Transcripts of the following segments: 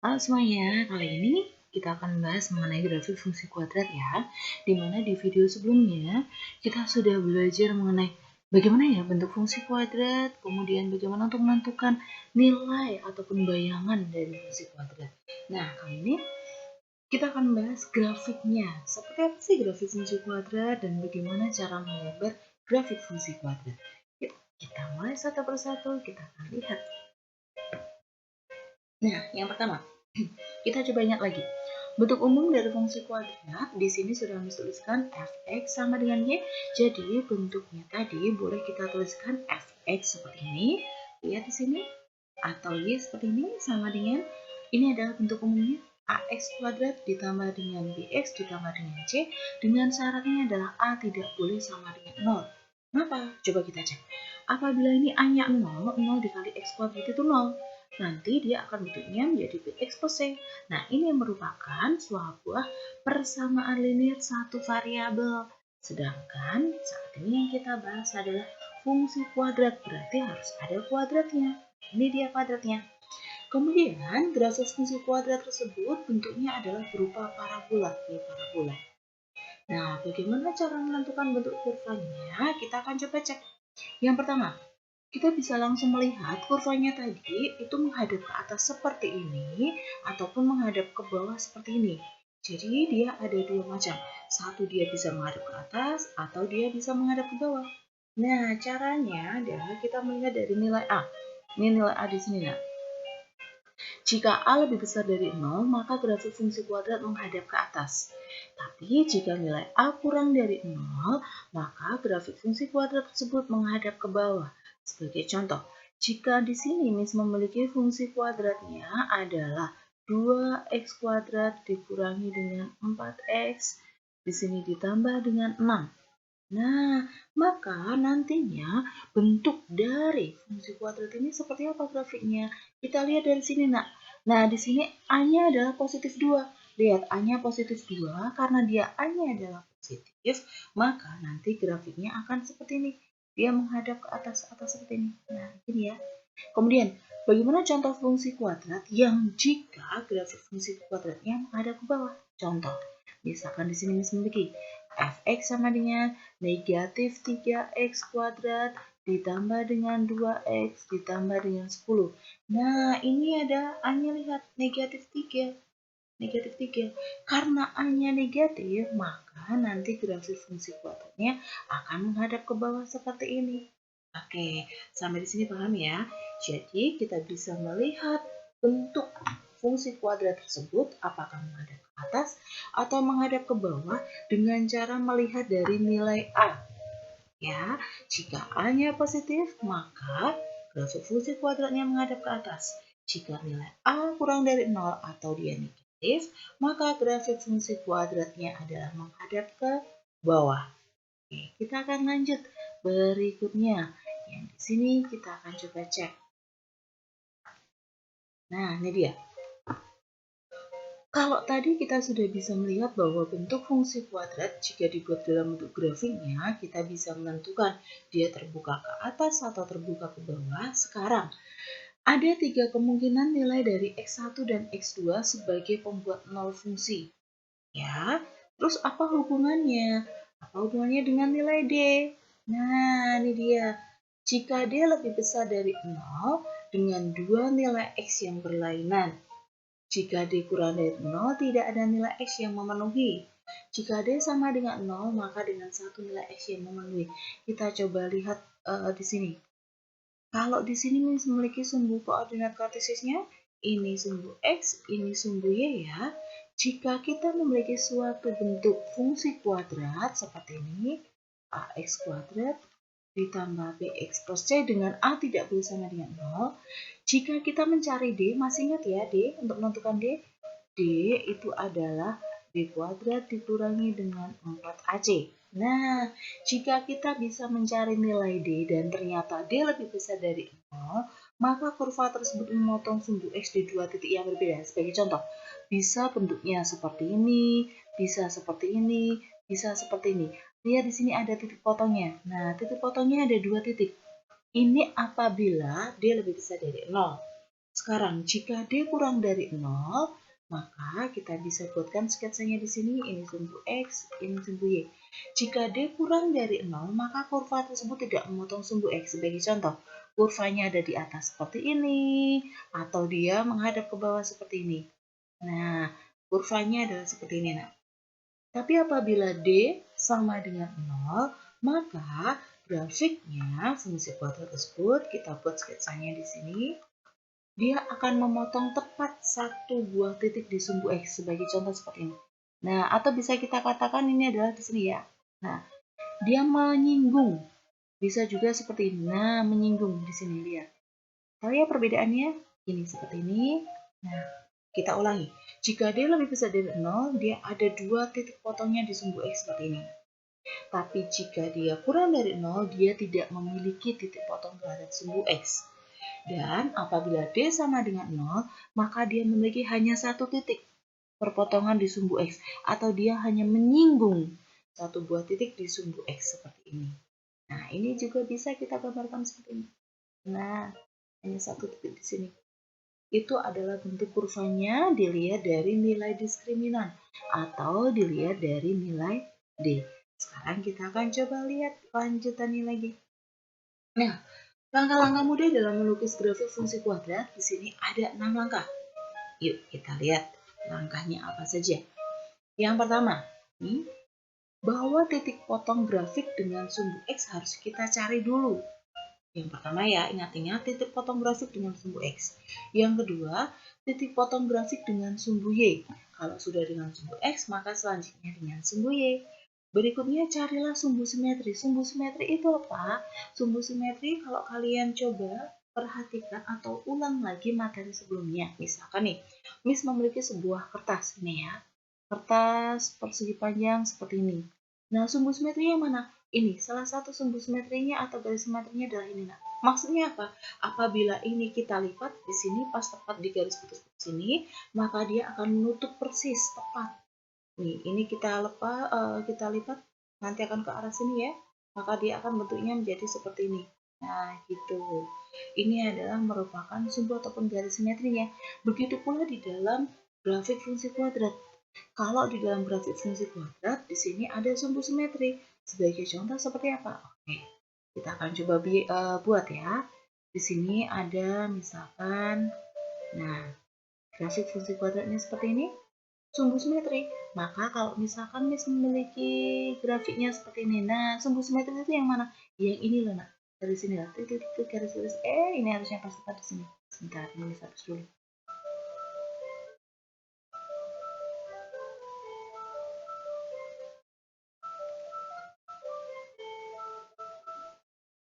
Halo semuanya, kali ini kita akan membahas mengenai grafik fungsi kuadrat ya. Dimana di video sebelumnya kita sudah belajar mengenai bagaimana ya bentuk fungsi kuadrat, kemudian bagaimana untuk menentukan nilai ataupun bayangan dari fungsi kuadrat. Nah, kali ini kita akan membahas grafiknya. Seperti apa sih grafik fungsi kuadrat dan bagaimana cara menggambar grafik fungsi kuadrat. Yuk, kita mulai satu persatu, kita akan lihat. Nah, yang pertama, kita coba ingat lagi. Bentuk umum dari fungsi kuadrat di sini sudah dituliskan fx sama dengan y. Jadi bentuknya tadi boleh kita tuliskan fx seperti ini, lihat di sini, atau y seperti ini sama dengan ini adalah bentuk umumnya ax kuadrat ditambah dengan bx ditambah dengan c, dengan syaratnya adalah a tidak boleh sama dengan 0. Kenapa? Coba kita cek. Apabila ini a-nya 0, 0 dikali x kuadrat itu 0. Nanti dia akan bentuknya menjadi bx plus c. Nah, ini merupakan sebuah persamaan linear satu variabel. Sedangkan saat ini yang kita bahas adalah fungsi kuadrat, berarti harus ada kuadratnya. Ini dia kuadratnya. Kemudian, grafik fungsi kuadrat tersebut bentuknya adalah berupa parabola. Parabola. Nah, bagaimana cara menentukan bentuk kurvanya? Kita akan coba cek. Yang pertama, kita bisa langsung melihat kurvanya tadi itu menghadap ke atas seperti ini ataupun menghadap ke bawah seperti ini. Jadi dia ada dua macam. Satu dia bisa menghadap ke atas atau dia bisa menghadap ke bawah. Nah, caranya adalah kita melihat dari nilai A. Ini nilai A di sini, nah. Jika A lebih besar dari 0, maka grafik fungsi kuadrat menghadap ke atas. Tapi jika nilai A kurang dari 0, maka grafik fungsi kuadrat tersebut menghadap ke bawah. Sebagai contoh, jika di sini Miss memiliki fungsi kuadratnya adalah 2x kuadrat dikurangi dengan 4x, di sini ditambah dengan 6. Nah, maka nantinya bentuk dari fungsi kuadrat ini seperti apa grafiknya? Kita lihat dari sini, nak. Nah, di sini A-nya adalah positif 2. Lihat, A-nya positif 2. Karena dia A-nya adalah positif, maka nanti grafiknya akan seperti ini. Dia menghadap ke atas seperti ini. Nah, ini ya. Kemudian, bagaimana contoh fungsi kuadrat yang jika grafik fungsi kuadratnya menghadap ke bawah? Contoh, misalkan di sini memiliki fx sama dengan negatif 3x kuadrat ditambah dengan 2x ditambah dengan 10. Nah, ini ada A-nya, lihat, negatif 3. Negatif 3. Karena A-nya negatif, maka nanti grafik fungsi kuadratnya akan menghadap ke bawah seperti ini. Oke, sampai di sini paham ya? Jadi, kita bisa melihat bentuk fungsi kuadrat tersebut apakah menghadap ke atas atau menghadap ke bawah dengan cara melihat dari nilai A. Ya, jika A-nya positif, maka grafik fungsi kuadratnya menghadap ke atas. Jika nilai A kurang dari 0 atau dia negatif, maka grafik fungsi kuadratnya adalah menghadap ke bawah. Oke, kita akan lanjut berikutnya. Yang di sini kita akan coba cek. Nah, ini dia. Kalau tadi kita sudah bisa melihat bahwa bentuk fungsi kuadrat jika dibuat dalam bentuk grafiknya, kita bisa menentukan dia terbuka ke atas atau terbuka ke bawah. Sekarang, ada 3 kemungkinan nilai dari X1 dan X2 sebagai pembuat nol fungsi. Ya, terus apa hubungannya? Apa hubungannya dengan nilai D? Nah, ini dia. Jika D lebih besar dari 0 dengan dua nilai X yang berlainan. Jika D kurang dari 0, tidak ada nilai X yang memenuhi. Jika D sama dengan 0, maka dengan satu nilai X yang memenuhi. Kita coba lihat di sini. Kalau di sini memiliki sumbu koordinat kartesisnya, ini sumbu X, ini sumbu Y ya. Jika kita memiliki suatu bentuk fungsi kuadrat seperti ini, AX kuadrat ditambah BX plus C dengan A tidak boleh sama dengan 0. Jika kita mencari D, masih ingat ya D, untuk menentukan D? D itu adalah B kuadrat dikurangi dengan 4AC. Nah, jika kita bisa mencari nilai D dan ternyata D lebih besar dari 0, maka kurva tersebut memotong sumbu X di dua titik yang berbeda. Sebagai contoh, bisa bentuknya seperti ini, bisa seperti ini, bisa seperti ini. Lihat di sini ada titik potongnya. Nah, titik potongnya ada dua titik. Ini apabila D lebih besar dari 0. Sekarang, jika D kurang dari 0, maka kita bisa buatkan sketsanya di sini. Ini sumbu X, ini sumbu Y. Jika D kurang dari 0, maka kurva tersebut tidak memotong sumbu X. Sebagai contoh, kurvanya ada di atas seperti ini, atau dia menghadap ke bawah seperti ini. Nah, kurvanya adalah seperti ini. Nah, tapi apabila D sama dengan 0, maka grafiknya fungsi kuadrat tersebut, kita buat sketsanya di sini, dia akan memotong tepat satu buah titik di sumbu X sebagai contoh seperti ini. Nah, atau bisa kita katakan ini adalah di sini ya. Nah, dia menyinggung. Bisa juga seperti ini. Nah, menyinggung di sini lihat. Tahu ya perbedaannya? Ini seperti ini. Nah, kita ulangi. Jika dia lebih besar dari 0, dia ada dua titik potongnya di sumbu X seperti ini. Tapi jika dia kurang dari 0, dia tidak memiliki titik potong terhadap sumbu X. Dan apabila D sama dengan 0, maka dia memiliki hanya satu titik perpotongan di sumbu X. Atau dia hanya menyinggung satu buah titik di sumbu X seperti ini. Nah, ini juga bisa kita gambarkan seperti ini. Nah, hanya satu titik di sini. Itu adalah bentuk kurvanya dilihat dari nilai diskriminan atau dilihat dari nilai D. Sekarang kita akan coba lihat lanjutannya lagi. Nah, langkah-langkah mudah dalam melukis grafik fungsi kuadrat di sini ada 6 langkah. Yuk kita lihat langkahnya apa saja. Yang pertama, bahwa titik potong grafik dengan sumbu X harus kita cari dulu. Yang pertama ya, ingat-ingat titik potong grafik dengan sumbu X. Yang kedua, titik potong grafik dengan sumbu Y. Kalau sudah dengan sumbu X, maka selanjutnya dengan sumbu Y. Berikutnya carilah sumbu simetri. Sumbu simetri itu apa? Sumbu simetri kalau kalian coba perhatikan atau ulang lagi materi sebelumnya. Misalkan nih, Miss memiliki sebuah kertas ini ya. Kertas persegi panjang seperti ini. Nah, sumbu simetri yang mana? Ini, salah satu sumbu simetrinya atau garis simetrinya adalah ini. Nah, maksudnya apa? Apabila ini kita lipat di sini pas tepat di garis putus-putus ini, maka dia akan menutup persis tepat. Nih, ini kita lipat nanti akan ke arah sini ya. Maka dia akan bentuknya menjadi seperti ini. Nah, gitu. Ini adalah merupakan sumbu ataupun garis simetrinya. Begitu pula di dalam grafik fungsi kuadrat. Kalau di dalam grafik fungsi kuadrat, di sini ada sumbu simetri. Sebagai contoh seperti apa? Oke, kita akan coba buat ya. Di sini ada misalkan, nah, grafik fungsi kuadratnya seperti ini. Sumbu simetri. Maka kalau misalkan Miss memiliki grafiknya seperti ini, nah sumbu simetri itu yang mana? Yang ini loh nak. Dari sini lah, titik garis-garis. Ini harusnya pas tepat di sini. Sebentar, ini hapus dulu.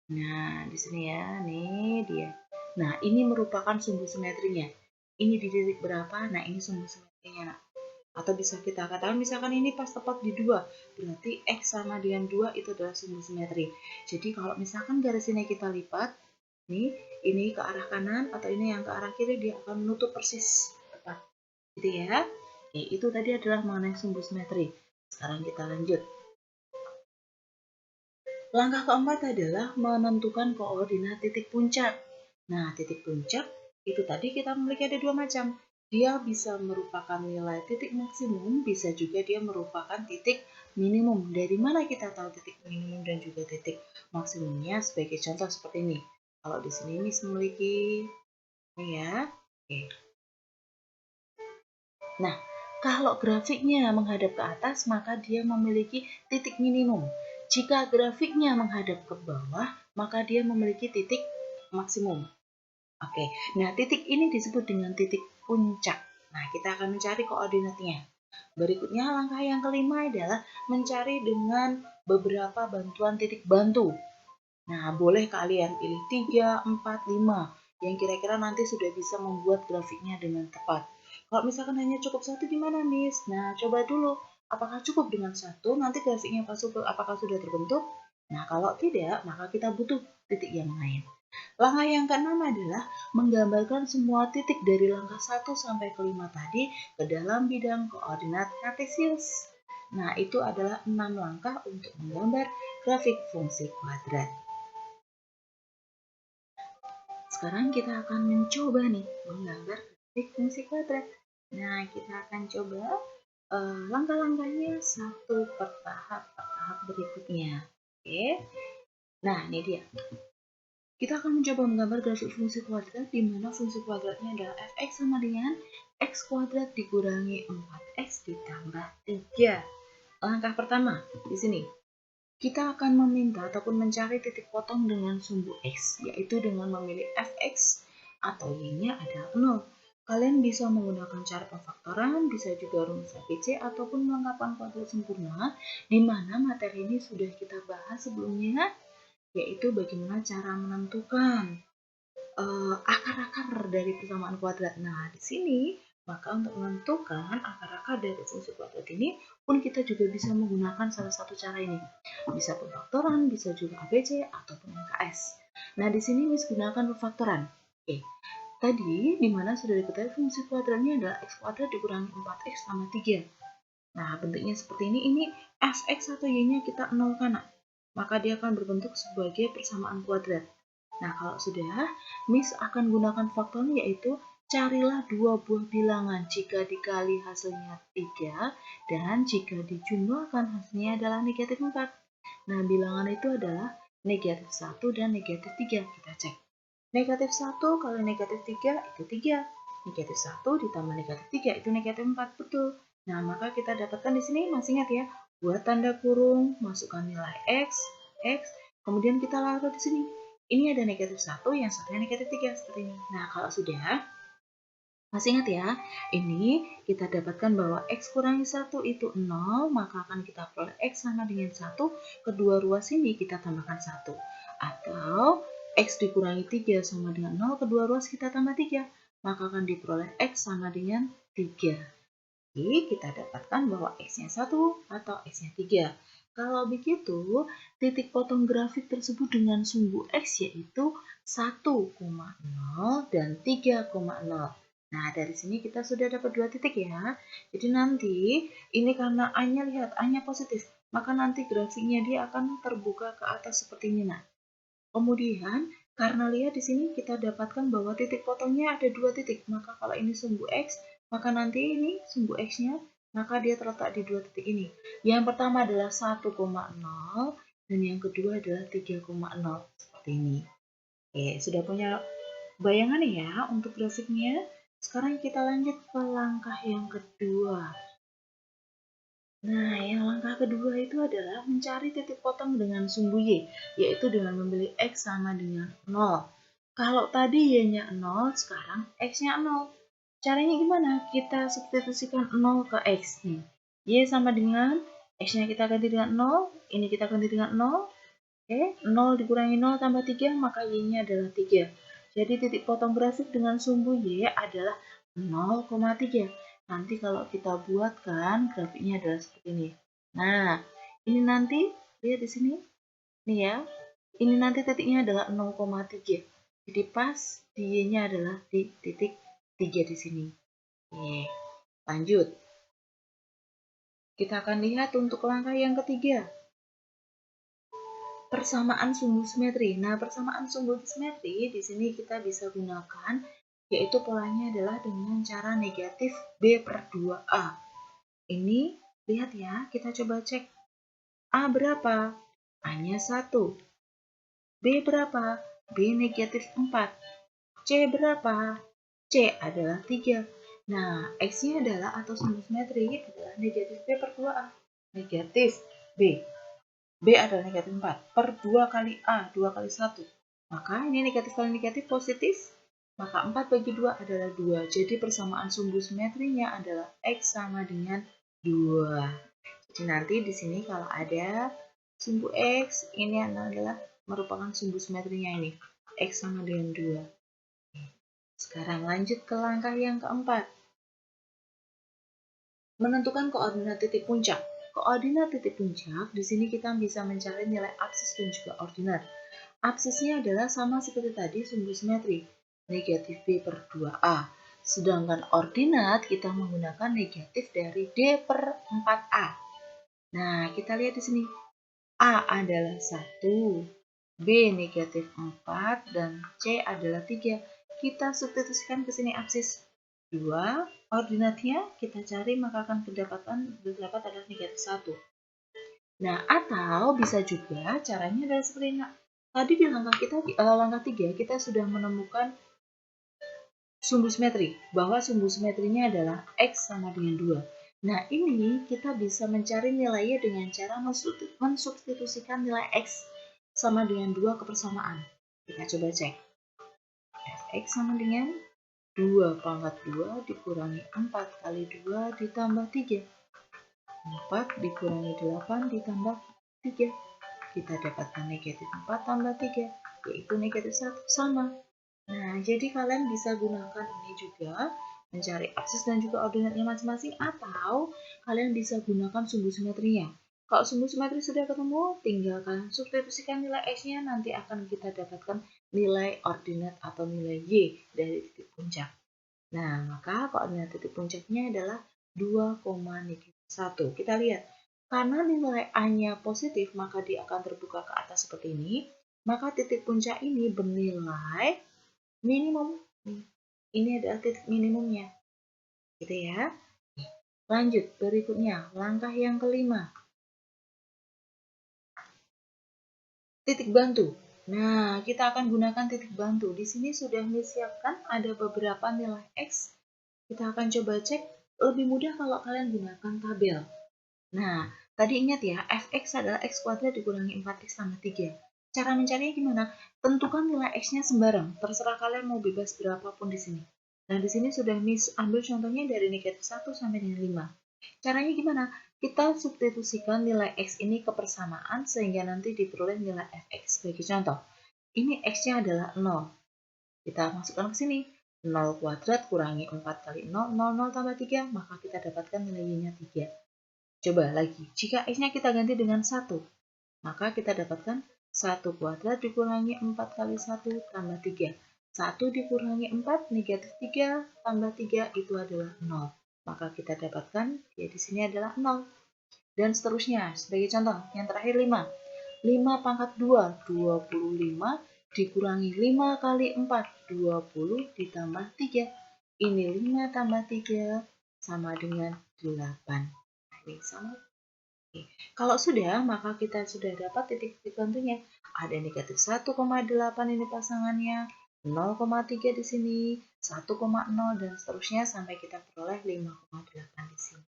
Nah, di sini ya, nih dia. Nah, ini merupakan sumbu simetrinya. Ini di titik berapa? Nah, ini sumbu simetrinya, nak. Atau bisa kita katakan misalkan ini pas tepat di 2, berarti X sama dengan 2 itu adalah sumbu simetri. Jadi kalau misalkan garis ini kita lipat, nih, ini ke arah kanan atau ini yang ke arah kiri, dia akan menutup persis tepat. Gitu ya. Oke, itu tadi adalah mengenai sumbu simetri. Sekarang kita lanjut. Langkah keempat adalah menentukan koordinat titik puncak. Nah, titik puncak itu tadi kita memiliki ada dua macam. Dia bisa merupakan nilai titik maksimum, bisa juga dia merupakan titik minimum. Dari mana kita tahu titik minimum dan juga titik maksimumnya? Sebagai contoh seperti ini. Kalau di sini Miss memiliki ini ya. Oke. Nah, kalau grafiknya menghadap ke atas, maka dia memiliki titik minimum. Jika grafiknya menghadap ke bawah, maka dia memiliki titik maksimum. Oke, nah titik ini disebut dengan titik puncak. Nah, kita akan mencari koordinatnya. Berikutnya, langkah yang kelima adalah mencari dengan beberapa bantuan titik bantu. Nah, boleh kalian pilih 3, 4, 5 yang kira-kira nanti sudah bisa membuat grafiknya dengan tepat. Kalau misalkan hanya cukup satu gimana, Miss? Nah, coba dulu. Apakah cukup dengan satu? Nanti grafiknya apakah sudah terbentuk? Nah, kalau tidak, maka kita butuh titik yang lain. Langkah yang keenam adalah menggambarkan semua titik dari langkah 1 sampai ke 5 tadi ke dalam bidang koordinat kartesius. Nah, itu adalah 6 langkah untuk menggambar grafik fungsi kuadrat. Sekarang kita akan mencoba nih menggambar grafik fungsi kuadrat. Nah, kita akan coba langkah-langkahnya satu per tahap berikutnya. Oke. Nah, ini dia. Kita akan mencoba menggambar grafik fungsi kuadrat di mana fungsi kuadratnya adalah fx sama dengan x kuadrat dikurangi 4x ditambah 3. Langkah pertama di sini. Kita akan meminta ataupun mencari titik potong dengan sumbu x, yaitu dengan memilih fx atau y-nya adalah 0. Kalian bisa menggunakan cara pemfaktoran, bisa juga rumus ABC ataupun melengkapkan kuadrat sempurna, di mana materi ini sudah kita bahas sebelumnya, yaitu bagaimana cara menentukan akar-akar dari persamaan kuadrat. Nah, di sini maka untuk menentukan akar-akar dari fungsi kuadrat ini pun kita juga bisa menggunakan salah satu cara ini. Bisa pemfaktoran, bisa juga ABC ataupun MKS. Nah, di sini Miss gunakan pemfaktoran. Oke. Tadi di mana sudah diketahui fungsi kuadratnya adalah x kuadrat dikurangi 4x tambah 3. Nah, bentuknya seperti ini. Ini fx atau y-nya kita nolkan. Maka dia akan berbentuk sebagai persamaan kuadrat. Nah, kalau sudah, Miss akan gunakan faktornya yaitu carilah dua buah bilangan jika dikali hasilnya 3 dan jika dijumlahkan hasilnya adalah negatif 4. Nah, bilangan itu adalah negatif 1 dan negatif 3. Kita cek. Negatif 1 kali negatif 3 itu 3. Negatif 1 ditambah negatif 3 itu negatif 4. Betul. Nah, maka kita dapatkan di sini, masih ingat ya, buat tanda kurung, masukkan nilai x, kemudian kita taruh di sini. Ini ada negatif 1, yang satunya negatif 3, seperti ini. Nah, kalau sudah, masih ingat ya, ini kita dapatkan bahwa x kurangi 1 itu 0, maka akan kita peroleh x sama dengan 1, kedua ruas ini kita tambahkan 1. Atau x dikurangi 3 sama dengan 0, kedua ruas kita tambah 3, maka akan diperoleh x sama dengan 3. Jadi kita dapatkan bahwa x-nya 1 atau x-nya 3. Kalau begitu, titik potong grafik tersebut dengan sumbu x yaitu 1,0 dan 3,0. Nah, dari sini kita sudah dapat dua titik ya. Jadi nanti, ini karena A-nya lihat, A-nya positif, maka nanti grafiknya dia akan terbuka ke atas seperti ini. Nah, kemudian, karena lihat di sini kita dapatkan bahwa titik potongnya ada dua titik, maka kalau ini sumbu x, maka nanti ini sumbu x-nya, maka dia terletak di dua titik ini. Yang pertama adalah 1,0 dan yang kedua adalah 3,0 seperti ini. Oke, sudah punya bayangan ya untuk grafiknya. Sekarang kita lanjut ke langkah yang kedua. Nah, yang langkah kedua itu adalah mencari titik potong dengan sumbu y, yaitu dengan memilih x sama dengan 0. Kalau tadi y-nya 0, sekarang x-nya 0. Caranya gimana? Kita substitusikan 0 ke x nih. Y sama dengan x-nya kita ganti dengan 0, ini kita ganti dengan 0. Oke, 0 dikurangi 0 tambah 3, maka y-nya adalah 3. Jadi titik potong grafik dengan sumbu y adalah 0,3. Nanti kalau kita buatkan grafiknya adalah seperti ini. Nah, ini nanti lihat di sini. Nih ya. Ini nanti titiknya adalah 0,3. Jadi pas di y-nya adalah di titik 3 di sini. Oke, lanjut. Kita akan lihat untuk langkah yang ketiga. Persamaan sumbu simetri. Nah, persamaan sumbu simetri di sini kita bisa gunakan, yaitu polanya adalah dengan cara negatif B per 2A. Ini, lihat ya, kita coba cek. A berapa? A-nya 1. B berapa? B negatif 4. C berapa? C adalah 3. Nah, X-nya adalah atau sumbu simetri adalah negatif B per 2A. Negatif B. B adalah negatif 4 per 2 kali A, 2 kali 1. Maka ini negatif kali negatif positif, maka 4 bagi 2 adalah 2. Jadi persamaan sumbu simetrinya adalah X sama dengan 2. Jadi nanti di sini kalau ada sumbu X, ini adalah merupakan sumbu simetrinya ini. X sama dengan 2. Sekarang lanjut ke langkah yang keempat. Menentukan koordinat titik puncak. Koordinat titik puncak, di sini kita bisa mencari nilai absis dan juga ordinat. Absisnya adalah sama seperti tadi sumbu simetri, negatif B per 2A. Sedangkan ordinat kita menggunakan negatif dari D per 4A. Nah, kita lihat di sini. A adalah 1, B negatif 4, dan C adalah 3. Kita substitusikan ke sini absis 2, ordinatnya kita cari maka akan terdapat adalah negatif 1. Nah, atau bisa juga caranya adalah seperti ini. Tadi di langkah 3 kita sudah menemukan sumbu simetri, bahwa sumbu simetrinya adalah X sama dengan 2. Nah, ini kita bisa mencari nilainya dengan cara mensubstitusikan nilai X sama dengan 2 ke persamaan. Kita coba cek. Fx sama dengan 2 pangkat 2 dikurangi 4 kali 2 ditambah 3. 4 dikurangi 8 ditambah 3. Kita dapatkan negatif 4 tambah 3, yaitu negatif 1, sama. Nah, jadi kalian bisa gunakan ini juga mencari absis dan juga ordinatnya masing-masing, atau kalian bisa gunakan sumbu simetrinya. Kalau sumbu simetri sudah ketemu, tinggal kalian substitusikan nilai X-nya, nanti akan kita dapatkan nilai ordinat atau nilai Y dari titik puncak. Nah, maka koordinat titik puncaknya adalah 2,-1. Kita lihat, karena nilai A-nya positif, maka dia akan terbuka ke atas seperti ini. Maka titik puncak ini bernilai minimum. Ini adalah titik minimumnya. Gitu ya. Lanjut, berikutnya, langkah yang kelima. Titik bantu. Nah, kita akan gunakan titik bantu. Di sini sudah disiapkan ada beberapa nilai X. Kita akan coba cek. Lebih mudah kalau kalian gunakan tabel. Nah, tadi ingat ya, fx adalah x kuadrat dikurangi 4x tambah 3. Cara mencarinya gimana? Tentukan nilai x-nya sembarang. Terserah kalian mau bebas berapapun di sini. Nah, di sini sudah ambil contohnya dari negatif 1 sampai dengan 5. Caranya gimana? Kita substitusikan nilai x ini ke persamaan sehingga nanti diperoleh nilai fx. Sebagai contoh, ini x-nya adalah 0. Kita masukkan ke sini. 0 kuadrat kurangi 4 kali 0, 0 tambah 3, maka kita dapatkan nilai y-nya 3. Coba lagi, jika x-nya kita ganti dengan 1, maka kita dapatkan 1 kuadrat dikurangi 4 kali 1 tambah 3. 1 dikurangi 4, negatif 3 tambah 3 itu adalah 0. Maka kita dapatkan, ya di sini adalah 0. Dan seterusnya, sebagai contoh, yang terakhir 5. 5 pangkat 2, 25 dikurangi 5 kali 4, 20 ditambah 3. Ini 5 tambah 3 sama dengan 8. Ini sama. Oke. Kalau sudah, maka kita sudah dapat titik-titik bantunya. Ada negatif 1,8 ini pasangannya, 0,3 di sini, 1,0 dan seterusnya sampai kita peroleh 5,8 di sini.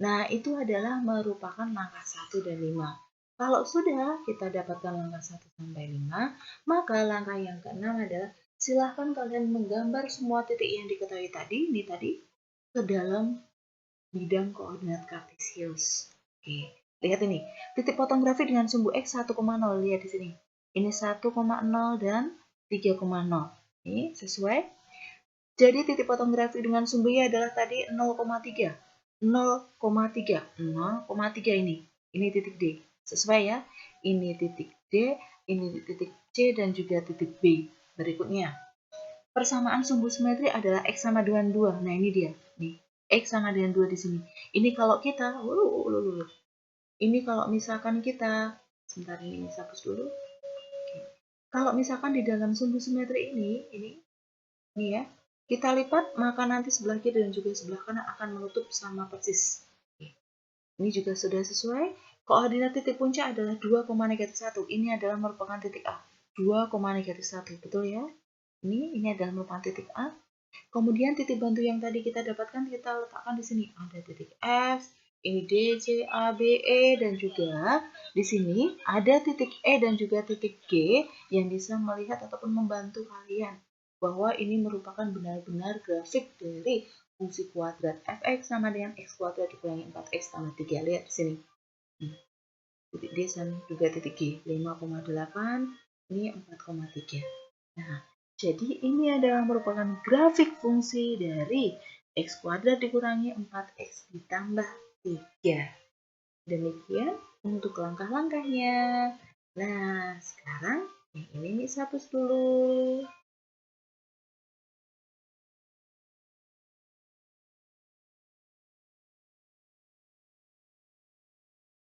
Nah, itu adalah merupakan langkah 1 dan 5. Kalau sudah kita dapatkan langkah 1 sampai 5, maka langkah yang ke-6 adalah silahkan kalian menggambar semua titik yang diketahui tadi, ini tadi, ke dalam bidang koordinat kartesius. Oke, lihat ini. Titik potong grafik dengan sumbu X 1,0. Lihat di sini. Ini 1,0 dan 3,0. Ini sesuai. Jadi titik potong grafik dengan sumbu Y adalah tadi 0,3. 0,3. 0,3 ini. Ini titik D. Sesuai ya. Ini titik D, ini titik C, dan juga titik B. Berikutnya. Persamaan sumbu simetri adalah X sama dengan 2. Nah, ini dia. Nih. X sama dengan 2 di sini. Ini kalau kita, ini kalau misalkan kita, sebentar ini hapus dulu. Kalau misalkan di dalam sumbu simetri ini ya, kita lipat, maka nanti sebelah kiri dan juga sebelah kanan akan menutup sama persis. Ini juga sudah sesuai. Koordinat titik puncak adalah 2,-1. Ini adalah merupakan titik A. 2,-1. Betul ya? Ini adalah merupakan titik A. Kemudian titik bantu yang tadi kita dapatkan kita letakkan di sini. Ada titik F, E, D, C, A, B, E, dan juga di sini ada titik E dan juga titik G yang bisa melihat ataupun membantu kalian bahwa ini merupakan benar-benar grafik dari fungsi kuadrat fx sama dengan x kuadrat dikurangi 4x tambah 3. Lihat di sini. Titik D dan juga titik G. 5,8, ini 4,3. Nah, jadi ini adalah merupakan grafik fungsi dari x kuadrat dikurangi 4x ditambah 3. Demikian untuk langkah-langkahnya. Nah, sekarang yang ini hapus dulu.